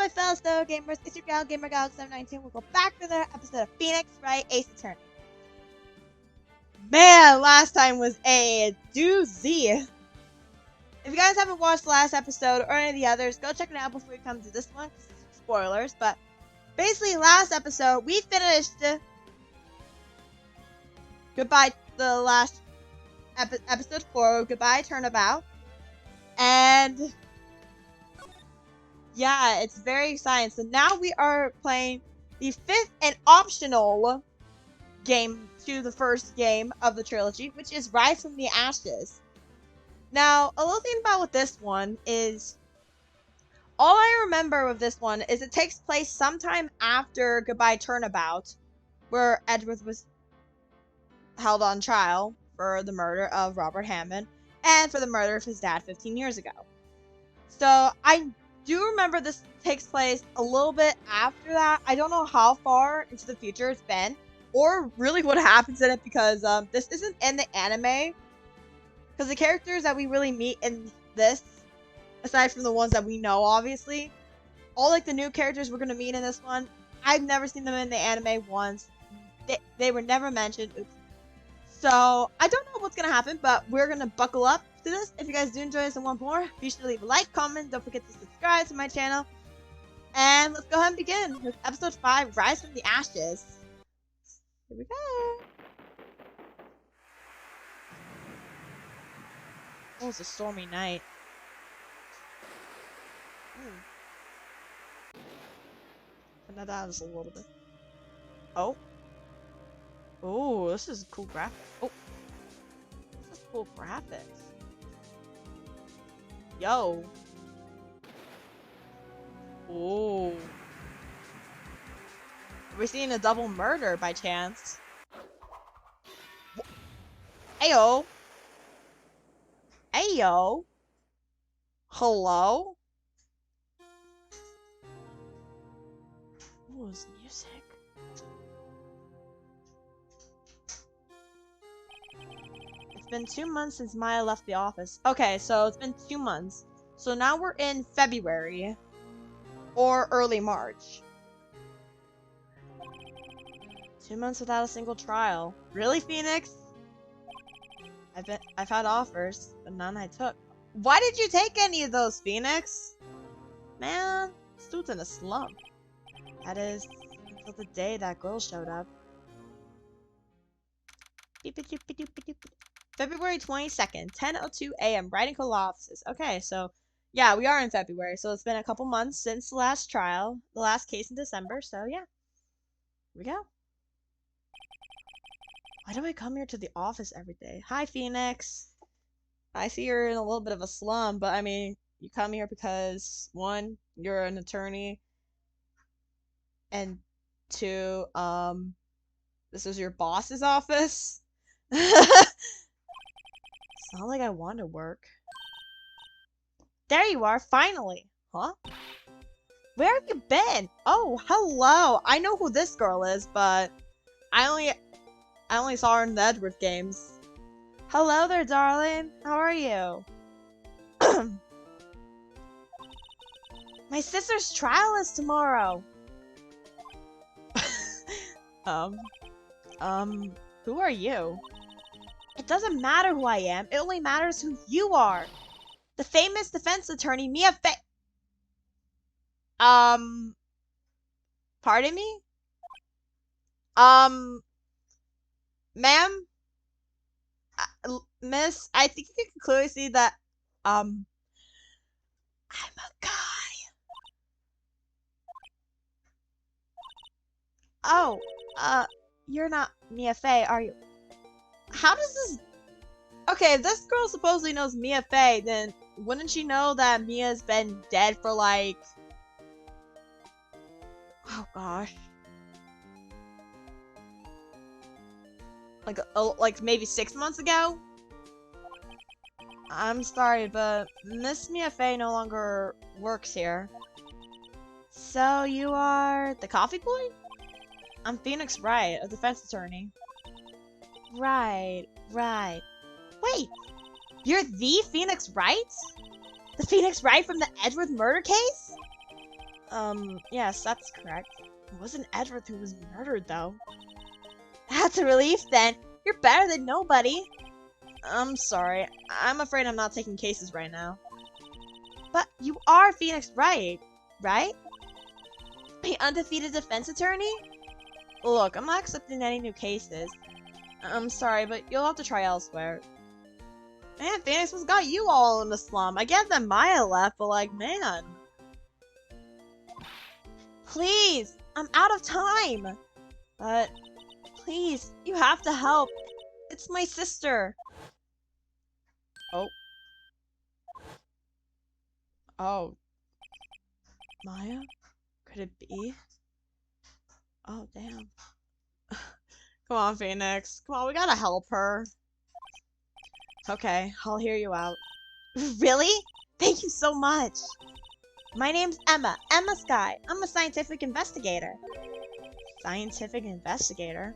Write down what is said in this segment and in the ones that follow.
my fellow gamers, it's your gal, GamerGal 719. We'll go back to the episode of Phoenix Wright Ace Attorney. Man, last time was a doozy. If you guys haven't watched the last episode or any of the others, go check it out before you come to this one. Spoilers, but basically last episode, we finished Goodbye, the last episode 4, Goodbye Turnabout. And yeah, it's very exciting. So now we are playing the 5th and optional game to the first game of the trilogy, which is Rise from the Ashes. Now, a little thing about with this one is, all I remember with this one is it takes place sometime after Goodbye Turnabout, where Edward was held on trial for the murder of Robert Hammond and for the murder of his dad 15 years ago. So I do remember this takes place a little bit after that. I don't know how far into the future it's been, or really what happens in it, because this isn't in the anime. Because the characters that we really meet in this, aside from the ones that we know, obviously, all like the new characters we're gonna meet in this one, I've never seen them in the anime once. They were never mentioned. Oops. So I don't know what's gonna happen, but we're gonna buckle up to this. If you guys do enjoy this and want more, be sure to leave a like, comment, don't forget to subscribe to my channel. And let's go ahead and begin with episode 5, Rise from the Ashes. Here we go. Oh, it's a stormy night. Now that was a little bit. Oh. Oh, this is cool graphics. Oh. This is cool graphics. Yo. Oh. Are we seeing a double murder by chance? Ayo. Ayo. Hello? What was music? It's been 2 months since Maya left the office. Okay, so it's been 2 months. So now we're in February. Or early March. 2 months without a single trial. Really, Phoenix? I've had offers, but none I took. Why did you take any of those, Phoenix? Man, this dude's in a slump. That is, until the day that girl showed up. February 22nd, 10:02 a.m. Writing Code offices. Okay, so yeah, we are in February, so it's been a couple months since the last trial, the last case in December, so yeah. Here we go. Why do I come here to the office every day? Hi, Phoenix. I see you're in a little bit of a slum, but I mean, you come here because, 1, you're an attorney, and 2, this is your boss's office? It's not like I want to work. There you are, finally! Huh? Where have you been? Oh, hello! I know who this girl is, but I only saw her in the Edward games. Hello there, darling. How are you? My sister's trial is tomorrow. Who are you? It doesn't matter who I am. It only matters who you are. The famous defense attorney, Mia Fey. Pardon me? Ma'am? Miss, I think you can clearly see that, I'm a guy. Oh, you're not Mia Fey, are you? How does this... Okay, if this girl supposedly knows Mia Fey, then wouldn't she know that Mia's been dead for like... Oh gosh. Like maybe 6 months ago? I'm sorry, but Miss Mia Fey no longer works here. So you are the coffee boy? I'm Phoenix Wright, a defense attorney. Right. Wait! You're the Phoenix Wright? The Phoenix Wright from the Edward murder case? Yes, that's correct. It wasn't Edward who was murdered, though. That's a relief, then. You're better than nobody. I'm sorry. I'm afraid I'm not taking cases right now. But you are Phoenix Wright, right? The undefeated defense attorney? Look, I'm not accepting any new cases. I'm sorry, but you'll have to try elsewhere. Man, Phoenix has got you all in the slum. I get that Maya left, but like, man. Please, I'm out of time. But, please, you have to help. It's my sister. Oh. Oh. Maya? Could it be? Oh, damn. Come on, Phoenix. Come on, we gotta help her. Okay, I'll hear you out. Really? Thank you so much. My name's Emma. Emma Sky. I'm a scientific investigator. Scientific investigator?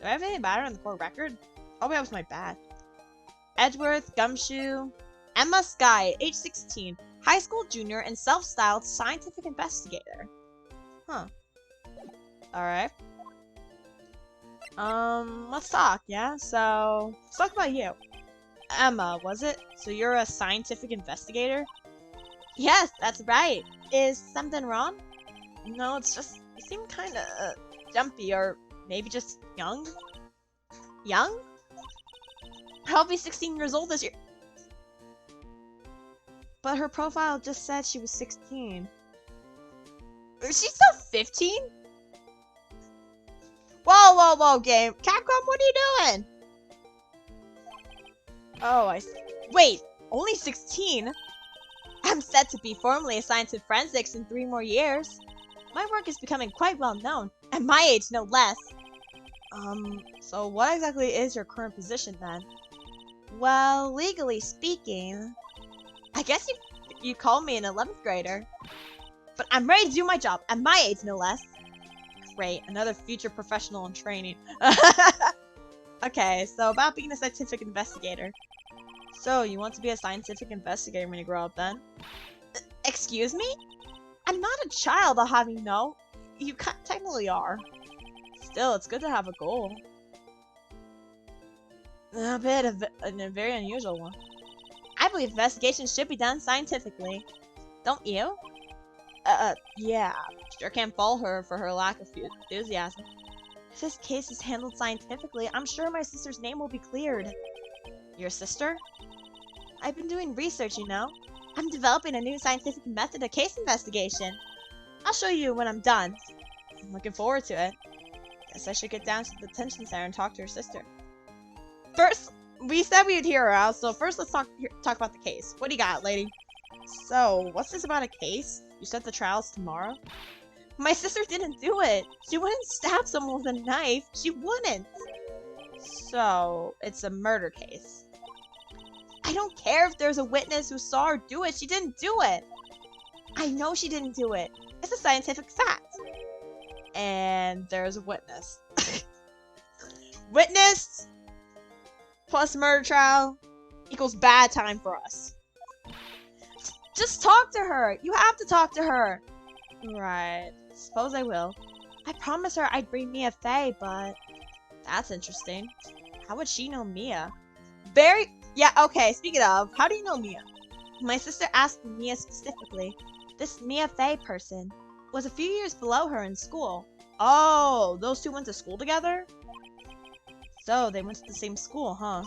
Do I have any matter in the court record? Oh, that was my bad. Edgeworth, Gumshoe. Emma Sky, age 16. High school junior and self-styled scientific investigator. Huh. Alright. Let's talk, yeah? So, let's talk about you. Emma, was it? So you're a scientific investigator? Yes, that's right. Is something wrong? No, it's just, you seem kinda jumpy, or maybe just young? Young? I'll be 16 years old this year. But her profile just said she was 16. Is she still 15? Whoa, game. Capcom, what are you doing? Oh, I see. Wait, only 16? I'm set to be formally assigned to forensics in 3 more years. My work is becoming quite well known, at my age no less. So what exactly is your current position then? Well, legally speaking, I guess you call me an 11th grader. But I'm ready to do my job, at my age no less. Great, another future professional in training. Okay, so about being a scientific investigator. So, you want to be a scientific investigator when you grow up then? Excuse me? I'm not a child, I'll have you know. You technically are. Still, it's good to have a goal. A very unusual one. I believe investigations should be done scientifically. Don't you? Yeah. Sure can't fault her for her lack of enthusiasm. If this case is handled scientifically, I'm sure my sister's name will be cleared. Your sister? I've been doing research, you know. I'm developing a new scientific method of case investigation. I'll show you when I'm done. I'm looking forward to it. Guess I should get down to the detention center and talk to her sister. First, we said we would hear her out, so first let's talk about the case. What do you got, lady? So, what's this about a case? You said the trial's tomorrow? My sister didn't do it. She wouldn't stab someone with a knife. She wouldn't. So, it's a murder case. I don't care if there's a witness who saw her do it. She didn't do it. I know she didn't do it. It's a scientific fact. And there's a witness. Witness plus murder trial equals bad time for us. Just talk to her. You have to talk to her. Right. Suppose I will. I promised her I'd bring Mia Fey, but that's interesting. How would she know Mia? Yeah, okay, speaking of, how do you know Mia? My sister asked Mia specifically. This Mia Fey person was a few years below her in school. Oh, those two went to school together? So, they went to the same school, huh?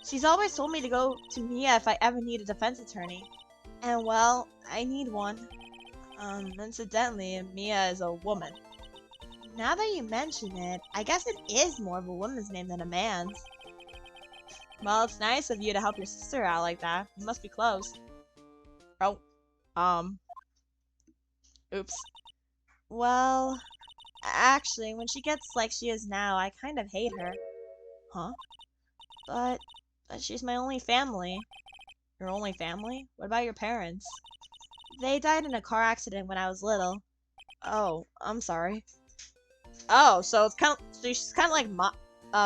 She's always told me to go to Mia if I ever need a defense attorney. And well, I need one. Incidentally, Mia is a woman. Now that you mention it, I guess it is more of a woman's name than a man's. Well, it's nice of you to help your sister out like that. You must be close. Oh. Oops. Well, actually, when she gets like she is now, I kind of hate her. Huh? But she's my only family. Your only family? What about your parents? They died in a car accident when I was little. Oh, I'm sorry. Oh, so it's she's kind of like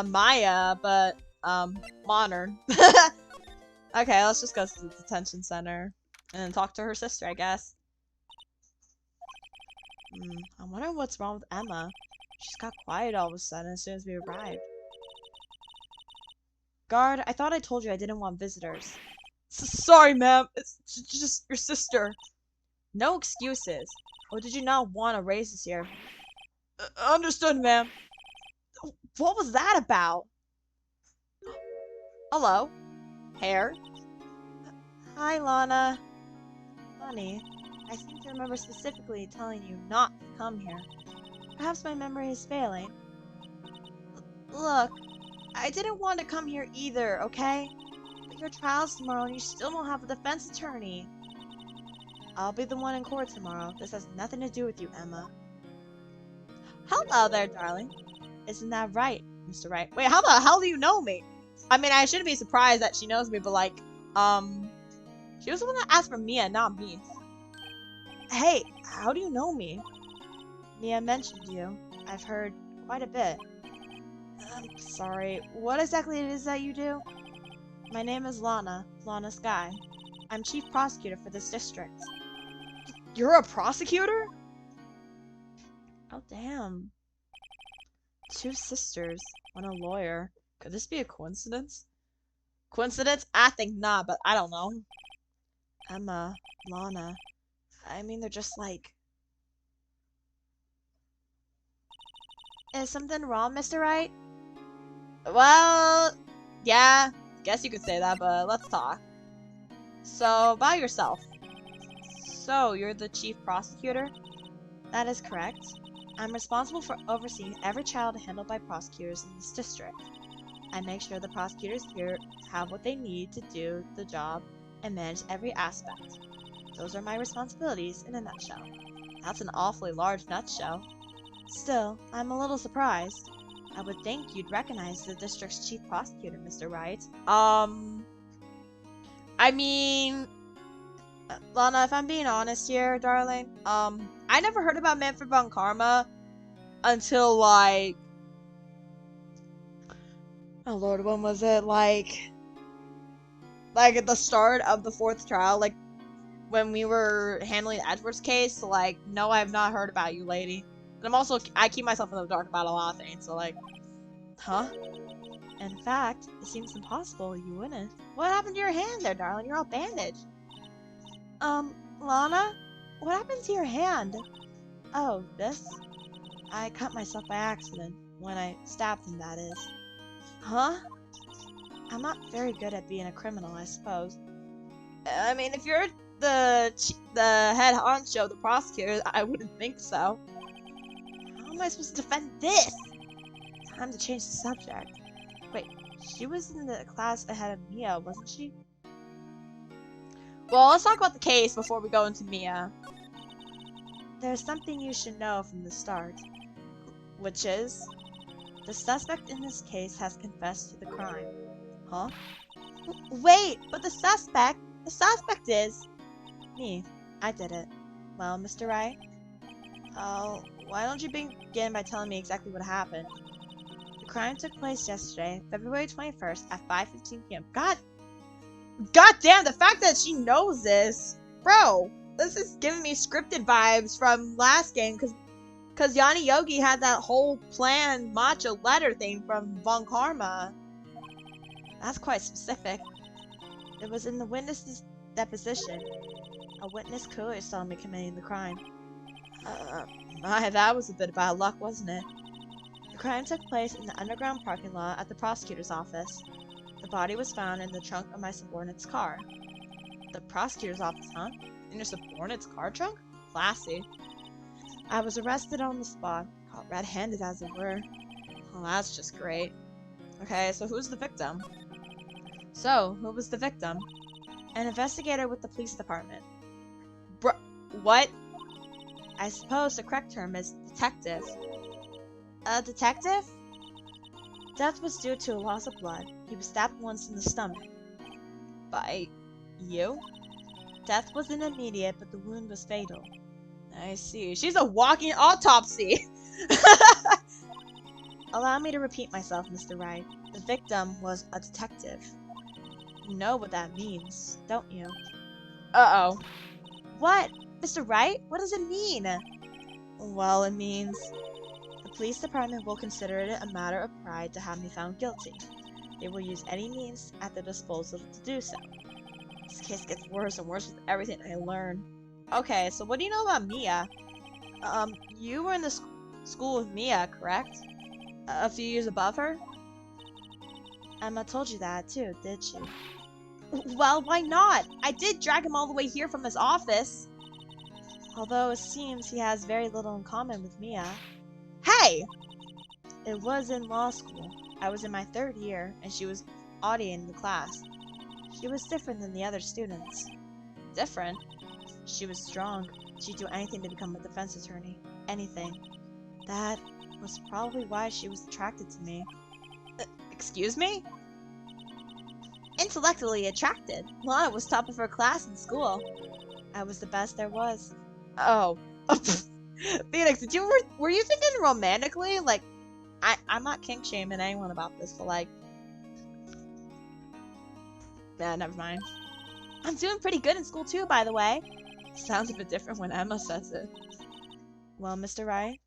Maya, but modern. Okay, let's just go to the detention center and talk to her sister, I guess. I wonder what's wrong with Emma. She's got quiet all of a sudden as soon as we arrived. Guard, I thought I told you I didn't want visitors. Sorry, ma'am. It's just your sister. No excuses. Or did you not want to raise us here? Understood, ma'am. What was that about? Hello? Hair? Hi, Lana. Funny. I seem to remember specifically telling you not to come here. Perhaps my memory is failing. Look, I didn't want to come here either, okay? But your trial's tomorrow and you still don't have a defense attorney. I'll be the one in court tomorrow. This has nothing to do with you, Emma. Hello there, darling. Isn't that right, Mr. Wright? Wait, how the hell do you know me? I mean, I shouldn't be surprised that she knows me, but like, she was the one that asked for Mia, not me. Hey, how do you know me? Mia mentioned you. I've heard quite a bit. I'm sorry, what exactly it is that you do? My name is Lana Sky. I'm chief prosecutor for this district. You're a prosecutor? Oh, damn. 2 sisters, one a lawyer. Could this be a coincidence? Coincidence? I think not, but I don't know. Emma, Lana. I mean, they're just like... Is something wrong, Mr. Wright? Well, yeah, guess you could say that, but let's talk. So, about yourself. So, you're the chief prosecutor? That is correct. I'm responsible for overseeing every child handled by prosecutors in this district. I make sure the prosecutors here have what they need to do the job and manage every aspect. Those are my responsibilities in a nutshell. That's an awfully large nutshell. Still, I'm a little surprised. I would think you'd recognize the district's chief prosecutor, Mr. Wright. I mean... Lana, if I'm being honest here, darling, I never heard about Manfred von Karma until, like... Oh lord, when was it? Like at the start of the 4th trial, like, when we were handling Edward's case, so, like, no, I have not heard about you, lady. And I keep myself in the dark about a lot of things, so, like, huh? In fact, it seems impossible you wouldn't. What happened to your hand there, darling? You're all bandaged. Lana? What happened to your hand? Oh, this? I cut myself by accident. When I stabbed him, that is. Huh? I'm not very good at being a criminal, I suppose. I mean, if you're the head honcho, the prosecutor, I wouldn't think so. How am I supposed to defend this? Time to change the subject. Wait, she was in the class ahead of Mia, wasn't she? Well, let's talk about the case before we go into Mia. There's something you should know from the start. Which is... the suspect in this case has confessed to the crime. Huh? Wait, but the suspect is... me. I did it. Well, Mr. Wright? Why don't you begin by telling me exactly what happened? The crime took place yesterday, February 21st at 5:15 p.m. God damn, the fact that she knows this! Bro, this is giving me scripted vibes from last game, because Yanni Yogi had that whole planned matcha letter thing from Von Karma. That's quite specific. It was in the witness's deposition. A witness clearly saw me committing the crime. My, that was a bit of bad luck, wasn't it? The crime took place in the underground parking lot at the prosecutor's office. The body was found in the trunk of my subordinate's car. The prosecutor's office, huh? In your subordinate's car trunk? Classy. I was arrested on the spot, caught red-handed as it were. Oh, that's just great. Okay, so who's the victim? So, who was the victim? An investigator with the police department. What? I suppose the correct term is detective. A detective? Death was due to a loss of blood. He was stabbed once in the stomach. By you? Death wasn't immediate, but the wound was fatal. I see. She's a walking autopsy! Allow me to repeat myself, Mr. Wright. The victim was a detective. You know what that means, don't you? Uh-oh. What? Mr. Wright? What does it mean? Well, it means the police department will consider it a matter of pride to have me found guilty. They will use any means at their disposal to do so. This case gets worse and worse with everything I learn. Okay, so what do you know about Mia? You were in the school with Mia, correct? A few years above her? Emma told you that too, did she? Well, why not? I did drag him all the way here from his office. Although it seems he has very little in common with Mia. Hey! It was in law school. I was in my 3rd year, and she was auditing the class. She was different than the other students. Different? She was strong. She'd do anything to become a defense attorney. Anything. That was probably why she was attracted to me. Excuse me? Intellectually attracted. Lana was top of her class in school. I was the best there was. Oh. Phoenix, were you thinking romantically? Like, I'm not kink shaming anyone about this, but like, yeah, never mind. I'm doing pretty good in school too, by the way. Sounds a bit different when Emma says it. Well, Mr. Wright,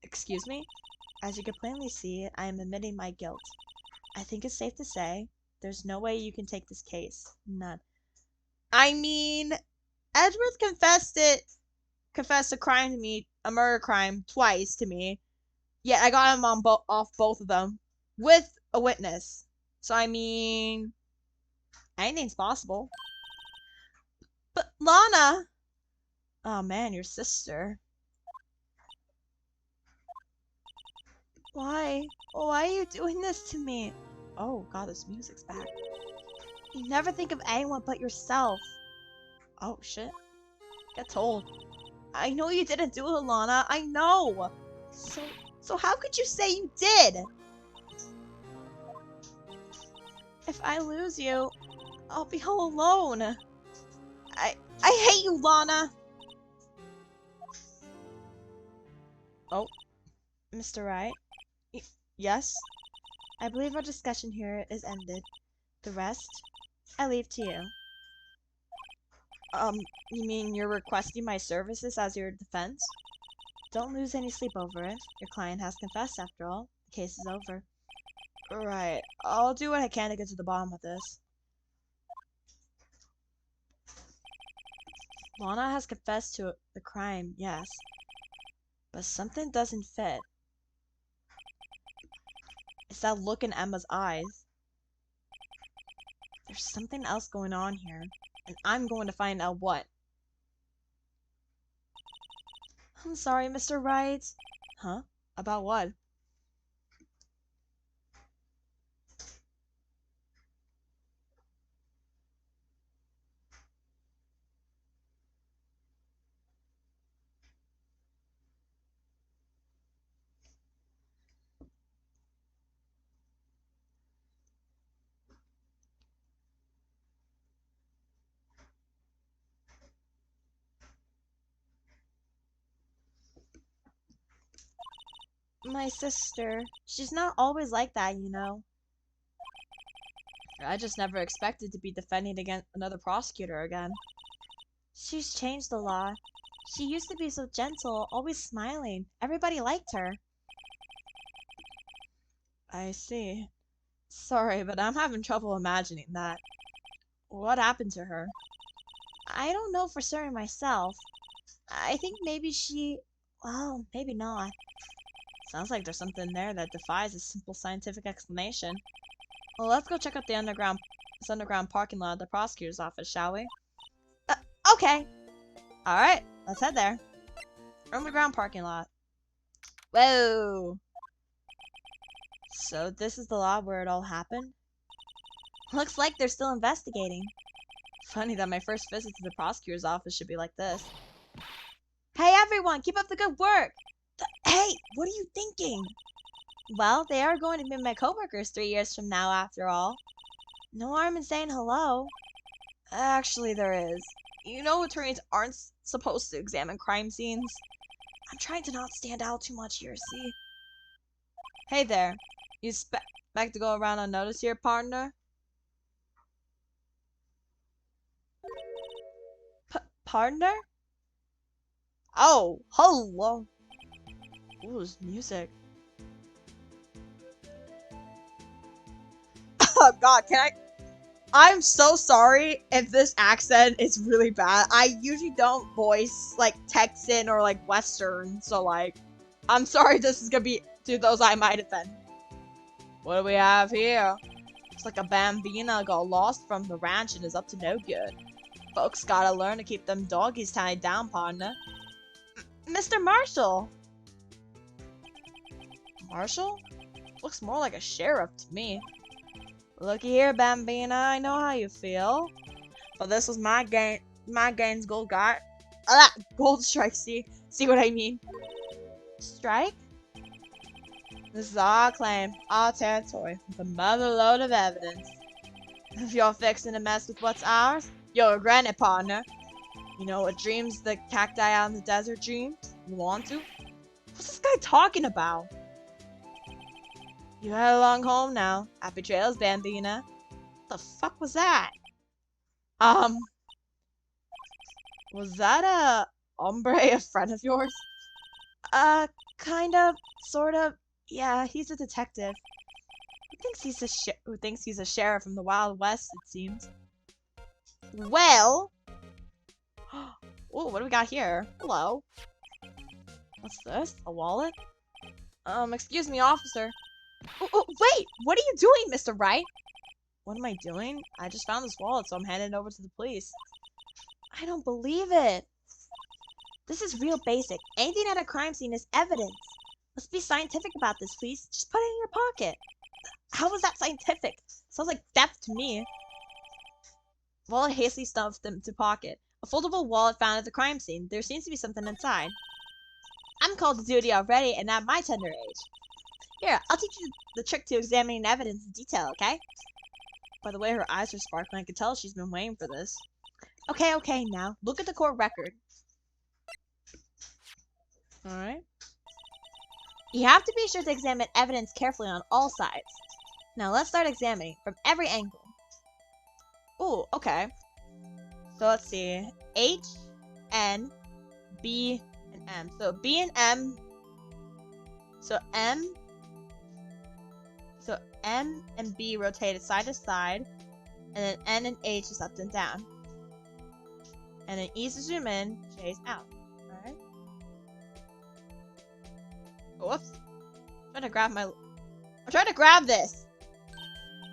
excuse me? As you can plainly see, I am admitting my guilt. I think it's safe to say there's no way you can take this case. None. I mean, Edward confessed a crime to me, a murder crime, twice to me. Yet I got him on off both of them with a witness. So I mean, anything's possible. But Lana, oh man, your sister. Why? Why are you doing this to me? Oh god, this music's back. You never think of anyone but yourself. Oh shit. Get told. I know you didn't do it, Lana. I know. So how could you say you did? If I lose you, I'll be all alone. I hate you, Lana. Oh, Mr. Wright? Yes? I believe our discussion here is ended. The rest, I leave to you. You mean you're requesting my services as your defense? Don't lose any sleep over it. Your client has confessed after all. The case is over. Right. I'll do what I can to get to the bottom of this. Lana has confessed to the crime, yes. But something doesn't fit. It's that look in Emma's eyes. There's something else going on here, and I'm going to find out what. I'm sorry, Mr. Wright. Huh? About what? My sister. She's not always like that, you know. I just never expected to be defending against another prosecutor again. She's changed a lot. She used to be so gentle, always smiling. Everybody liked her. I see. Sorry, but I'm having trouble imagining that. What happened to her? I don't know for certain myself. I think maybe well, maybe not. Sounds like there's something there that defies a simple scientific explanation. Well, let's go check out this underground parking lot at the prosecutor's office, shall we? Okay. Alright, let's head there. Underground parking lot. Whoa! So this is the lot where it all happened? Looks like they're still investigating. Funny that my first visit to the prosecutor's office should be like this. Hey everyone, keep up the good work! Hey, what are you thinking? Well, they are going to be my coworkers 3 years from now, after all. No harm in saying hello. Actually, there is. You know attorneys aren't supposed to examine crime scenes. I'm trying to not stand out too much here, see? Hey there. You expect to go around unnoticed here, partner? Partner? Oh, hello. Ooh, there's music. Oh god, I'm so sorry if this accent is really bad. I usually don't voice like Texan or like Western, so like, I'm sorry this is gonna be to those I might offend. What do we have here? Looks like a bambina got lost from the ranch and is up to no good. Folks gotta learn to keep them doggies tied down, partner. Mr. Marshall! Marshall? Looks more like a sheriff to me. Looky here, Bambina, I know how you feel. But this was my game's gold strike, see what I mean? Strike? This is our claim, our territory, with a mother load of evidence. If you're fixing to mess with what's ours, you'll regret it, partner. You know what dreams the cacti out in the desert dreams? You want to? What's this guy talking about? You head along home now. Happy trails, Bambina. What the fuck was that? Was that a hombre, a friend of yours? Kind of, sort of. Yeah, he's a detective. Who thinks he's a sheriff from the Wild West, it seems. Well. Oh, what do we got here? Hello. What's this? A wallet? Excuse me, officer. Oh, wait! What are you doing, Mr. Wright? What am I doing? I just found this wallet, so I'm handing it over to the police. I don't believe it. This is real basic. Anything at a crime scene is evidence. Let's be scientific about this, please. Just put it in your pocket. How was that scientific? Sounds like theft to me. Wallet hastily stuffed into pocket. A foldable wallet found at the crime scene. There seems to be something inside. I'm called to duty already, and at my tender age. Here, I'll teach you the trick to examining evidence in detail, okay? By the way, her eyes are sparkling. I can tell she's been waiting for this. Okay, now. Look at the court record. Alright. You have to be sure to examine evidence carefully on all sides. Now, let's start examining from every angle. Ooh, okay. So, let's see. H, N, B, and M. So, B and M. So, M and B rotated side to side, and then N and H is up and down. And then E to zoom in, J is out. Alright. Whoops. I'm trying to grab this!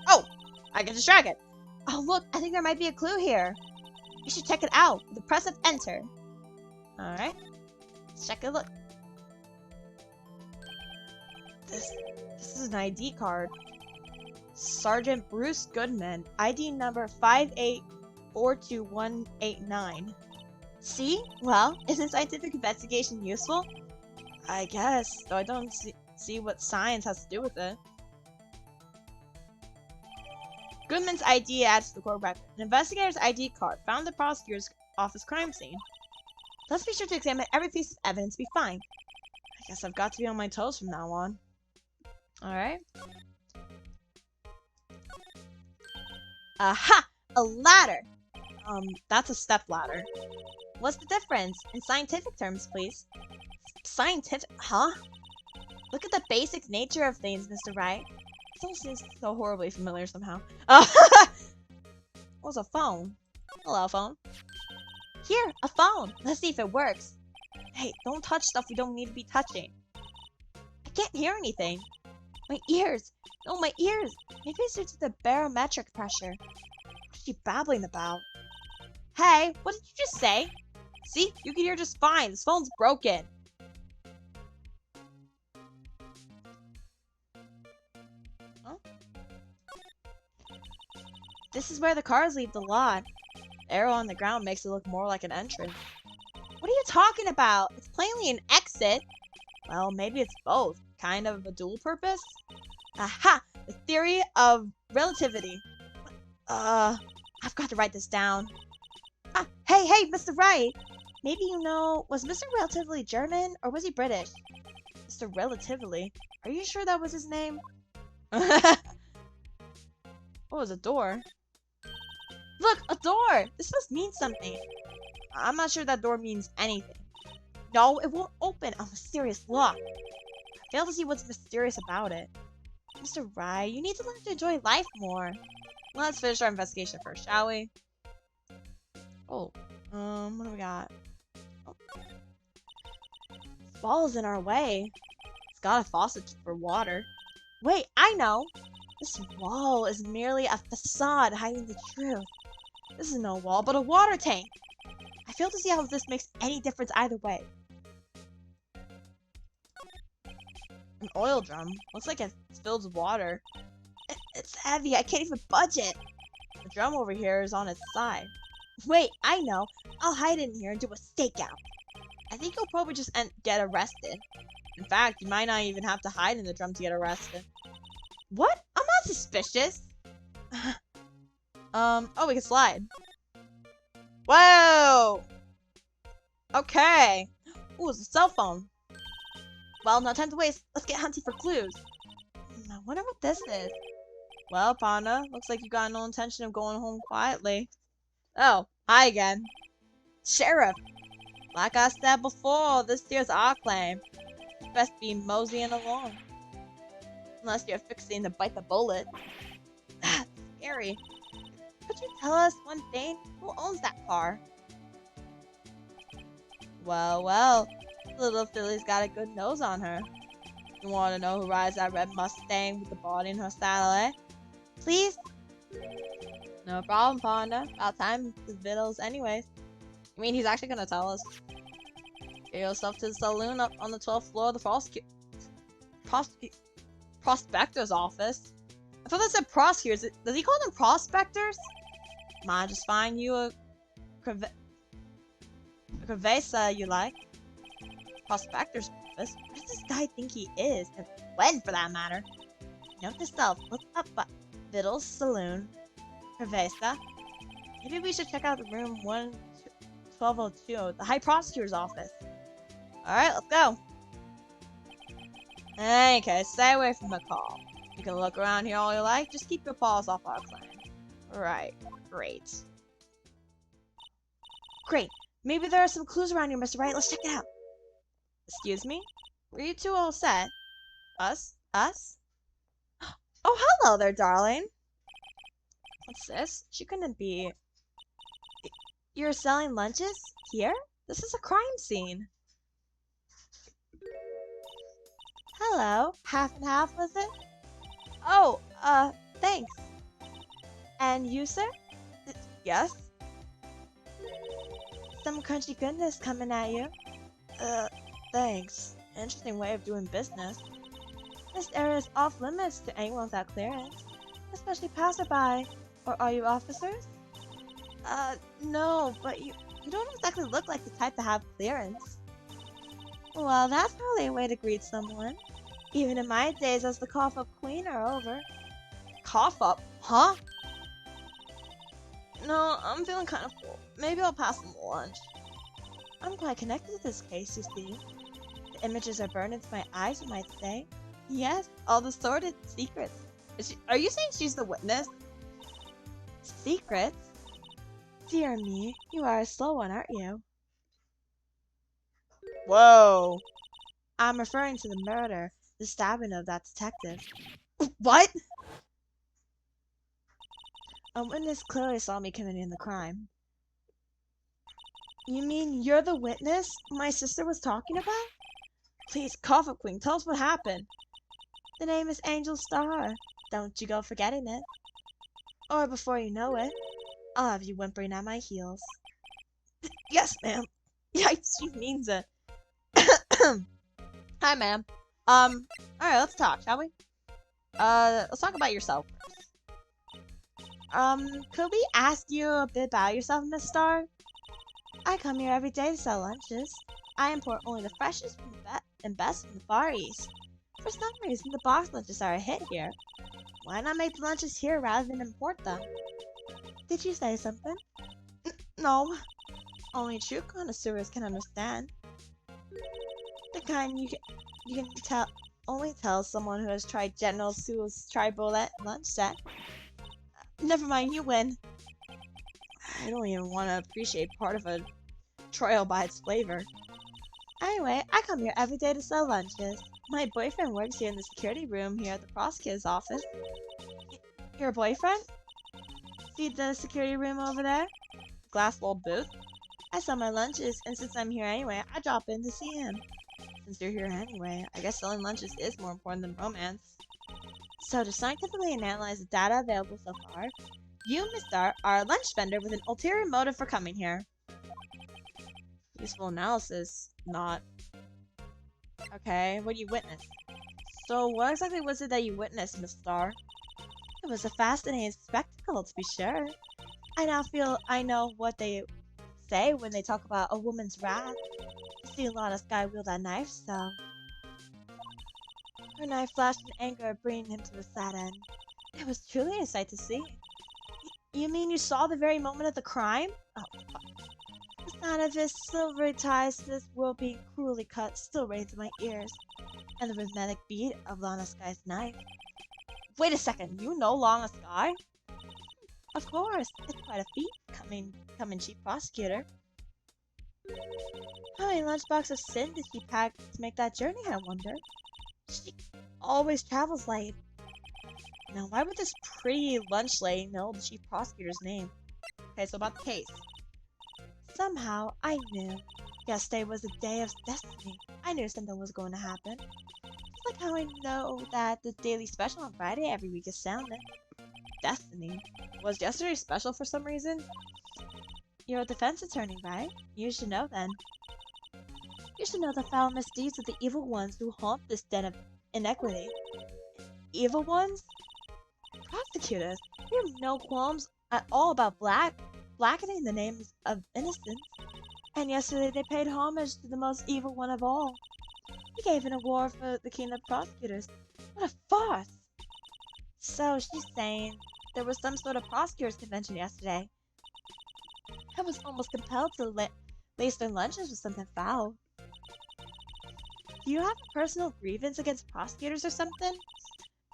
Oh! I get distracted! Oh look, I think there might be a clue here. You should check it out with the press of enter. Alright. Let's check a look. This is an ID card. Sergeant Bruce Goodman, ID number 58421189. See? Well, isn't scientific investigation useful? I guess, though I don't see what science has to do with it. Goodman's ID adds to the court record. An investigator's ID card found the prosecutor's office crime scene. Let's be sure to examine every piece of evidence we find. I guess I've got to be on my toes from now on. Alright. Aha! A ladder! That's a step ladder. What's the difference? In scientific terms, please. Scientific? Huh? Look at the basic nature of things, Mr. Wright. This all seems so horribly familiar somehow. What's a phone? Hello, phone. Here, a phone! Let's see if it works. Hey, don't touch stuff we don't need to be touching. I can't hear anything. My ears! No, my ears! Maybe it's due to the barometric pressure. What is she babbling about? Hey, what did you just say? See? You can hear just fine. This phone's broken. Huh? This is where the cars leave the lot. The arrow on the ground makes it look more like an entrance. What are you talking about? It's plainly an exit. Well, maybe it's both. Kind of a dual purpose? Aha! The theory of relativity. I've got to write this down. Ah, hey, Mr. Wright! Maybe you know, was Mr. Relatively German, or was he British? Mr. Relatively? Are you sure that was his name? What was a door? Look, a door! This must mean something. I'm not sure that door means anything. No, it won't open. A mysterious lock. Fail to see what's mysterious about it. Mr. Rye, you need to learn to enjoy life more. Let's finish our investigation first, shall we? Oh, what do we got? Oh. This ball is in our way. It's got a faucet for water. Wait, I know! This wall is merely a facade hiding the truth. This is no wall, but a water tank! I fail to see how this makes any difference either way. An oil drum. Looks like it's filled with water. It's heavy, I can't even budge it! The drum over here is on its side. Wait, I know! I'll hide in here and do a stakeout. I think you'll probably just get arrested. In fact, you might not even have to hide in the drum to get arrested. What? I'm not suspicious! Oh, we can slide. Whoa! Okay. Ooh, it's a cell phone. Well, no time to waste. Let's get hunting for clues. I wonder what this is. Well, Panda, looks like you got no intention of going home quietly. Oh, hi again. Sheriff! Like I said before, this here's our claim. You best be moseying along. Unless you're fixing to bite the bullet. That's scary. Could you tell us one thing? Who owns that car? Well, little filly's got a good nose on her. You want to know who rides that red Mustang with the body in her saddle, eh? Please? No problem, Panda. About time for victuals anyways. I mean, he's actually gonna tell us. Get yourself to the saloon up on the 12th floor of the prospector's office. I thought that said prosecutors. Does he call them prospectors? Mind just find you a crevesa you like. Prospector's office? What does this guy think he is? And when, for that matter? Note to self, look up Vittles Saloon. Crevesa. Maybe we should check out the room 1202, the High Prosecutor's office. Alright, let's go. Okay, stay away from the call. You can look around here all you like, just keep your paws off our claim. Right, great. Great, maybe there are some clues around here, Mr. Wright, let's check it out. Excuse me? Were you two all set? Us? Us? Oh, hello there, darling. What's this? She couldn't be... You're selling lunches? Here? This is a crime scene. Hello. Half and half, was it? Oh, thanks. And you, sir? Yes? Some crunchy goodness coming at you. Thanks. Interesting way of doing business. This area is off limits to anyone without clearance, especially passerby. Or are you officers? No, but you don't exactly look like the type to have clearance. Well, that's probably a way to greet someone. Even in my days as the cough-up queen are over. Cough-up? Huh? No, I'm feeling kind of full. Maybe I'll pass some lunch. I'm quite connected to this case, you see. The images are burned into my eyes, you might say. Yes, all the sordid secrets. Are you saying she's the witness? Secrets? Dear me, you are a slow one, aren't you? Whoa! I'm referring to the murder, the stabbing of that detective. What? A witness clearly saw me committing the crime. You mean you're the witness my sister was talking about? Please, Coffee Queen, tell us what happened. The name is Angel Star. Don't you go forgetting it. Or before you know it, I'll have you whimpering at my heels. Yes, ma'am. Yikes, she means it. Hi, ma'am. Alright, let's talk, shall we? Let's talk about yourself first. Could we ask you a bit about yourself, Miss Star? I come here every day to sell lunches. I import only the freshest and best from the Far East. For some reason, the box lunches are a hit here. Why not make the lunches here rather than import them? Did you say something? No. Only true connoisseurs can understand. The kind you can only tell someone who has tried General Tso's tri-bullet lunch set. Never mind, you win. I don't even want to appreciate part of a trial by its flavor. Anyway, I come here every day to sell lunches. My boyfriend works here in the security room here at the prosecutor's office. Your boyfriend? See the security room over there? Glass walled booth? I sell my lunches, and since I'm here anyway, I drop in to see him. Since you're here anyway, I guess selling lunches is more important than romance. So to scientifically analyze the data available so far, you, Miss Star, are a lunch vendor with an ulterior motive for coming here. Useful analysis, not. Okay, what do you witness? So what exactly was it that you witnessed, Miss Star? It was a fascinating spectacle, to be sure. I now feel I know what they say when they talk about a woman's wrath. You see a lot of Sky wield that knife, so... Her knife flashed in anger, bringing him to a sad end. It was truly a sight to see. You mean you saw the very moment of the crime? Oh, fuck. The sound of his silvery ties to this world being cruelly cut still rings in my ears, and the rhythmic beat of Lana Sky's knife. Wait a second, you know Lana Sky? Of course, it's quite a feat coming chief prosecutor. How many lunchboxes of sin did she pack to make that journey, I wonder? She always travels late. Now, why would this pretty lunch lady know the chief prosecutor's name? Okay, so about the case. Somehow, I knew. Yesterday was a day of destiny. I knew something was going to happen. Just like how I know that the daily special on Friday every week is sounding. Destiny. Was yesterday special for some reason? You're a defense attorney, right? You should know then. You should know the foul misdeeds of the evil ones who haunt this den of inequity. Evil ones? Prosecutors, you have no qualms at all about blackening the names of innocents. And yesterday they paid homage to the most evil one of all. He gave an award for the king of prosecutors. What a farce! So she's saying there was some sort of prosecutors convention yesterday. I was almost compelled to lace their lunches with something foul. Do you have a personal grievance against prosecutors or something?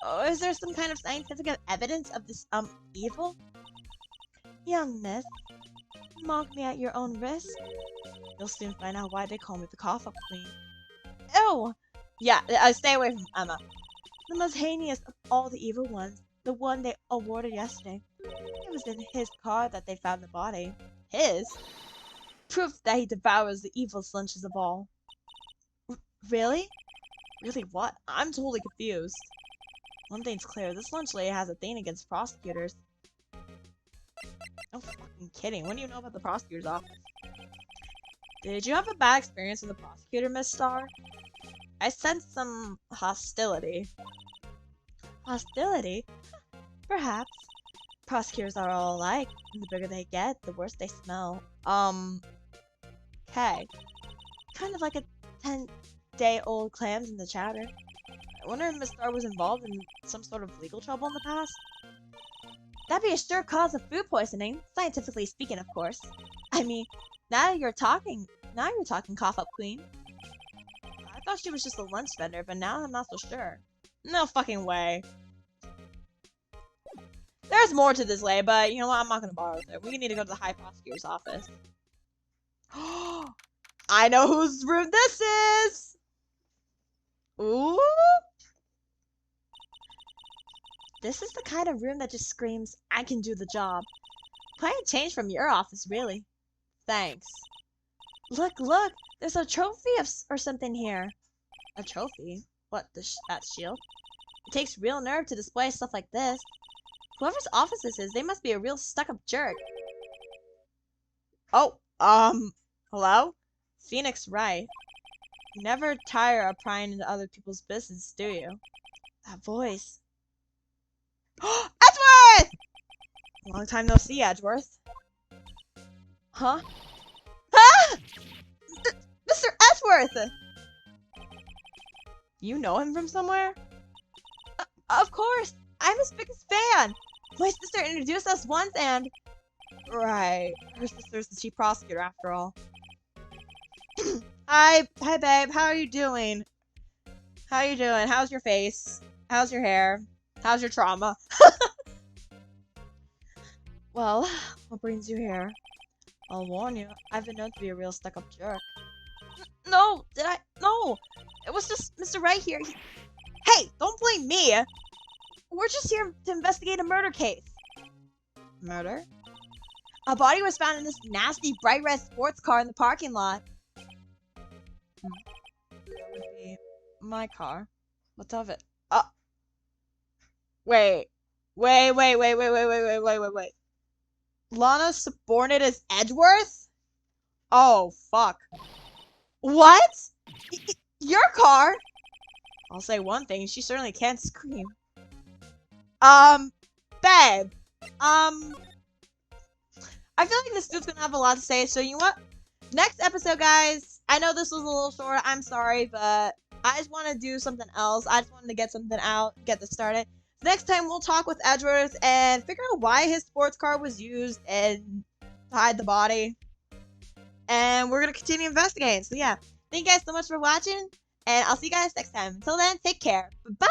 Or is there some kind of scientific evidence of this, evil? Young miss, mock me at your own risk. You'll soon find out why they call me the cough-up queen. Ew! Yeah, stay away from Emma. The most heinous of all the evil ones. The one they awarded yesterday. It was in his car that they found the body. His? Proof that he devours the evilest lunches of all. Really? Really what? I'm totally confused. One thing's clear, this lunch lady has a thing against prosecutors. No fucking kidding. What do you know about the prosecutor's office? Did you have a bad experience with the prosecutor, Miss Star? I sensed some hostility. Hostility? Perhaps. Prosecutors are all alike, and the bigger they get, the worse they smell. Okay. Kind of like a 10-day-old clams in the chowder. I wonder if Miss Star was involved in some sort of legal trouble in the past? That'd be a sure cause of food poisoning, scientifically speaking, of course. I mean, now you're talking, cough-up queen. I thought she was just a lunch vendor, but now I'm not so sure. No fucking way. There's more to this lay, but you know what? I'm not gonna bother with it. We need to go to the High Prosecutor's office. I know whose room this is! Ooh! This is the kind of room that just screams, I can do the job. Quite a change from your office, really. Thanks. Look, look! There's a trophy or something here. A trophy? What, that shield? It takes real nerve to display stuff like this. Whoever's office this is, they must be a real stuck-up jerk. Oh, hello? Phoenix Wright. You never tire of prying into other people's business, do you? That voice. Edgeworth! Long time no see, Edgeworth. Huh? Ah! Mr. Edgeworth! You know him from somewhere? Of course! I'm his biggest fan! My sister introduced us once and... Right. Her sister's the chief prosecutor after all. Hi babe, how are you doing? How are you doing? How's your face? How's your hair? How's your trauma? Well, what brings you here? I'll warn you, I've been known to be a real stuck-up jerk. No! No! It was just Mr. Right here. Hey, don't blame me. We're just here to investigate a murder case. Murder? A body was found in this nasty bright red sports car in the parking lot. My car. What's of it? Wait. Lana's subordinate is Edgeworth? Oh, fuck. What? Your car? I'll say one thing, she certainly can't scream. Babe. I feel like this dude's gonna have a lot to say, so you know what? Next episode, guys, I know this was a little short, I'm sorry, but I just want to do something else. I just wanted to get something out, get this started. So next time, we'll talk with Edgeworth and figure out why his sports car was used and hide the body. And we're gonna continue investigating, so yeah. Thank you guys so much for watching, and I'll see you guys next time. Until then, take care. Bye!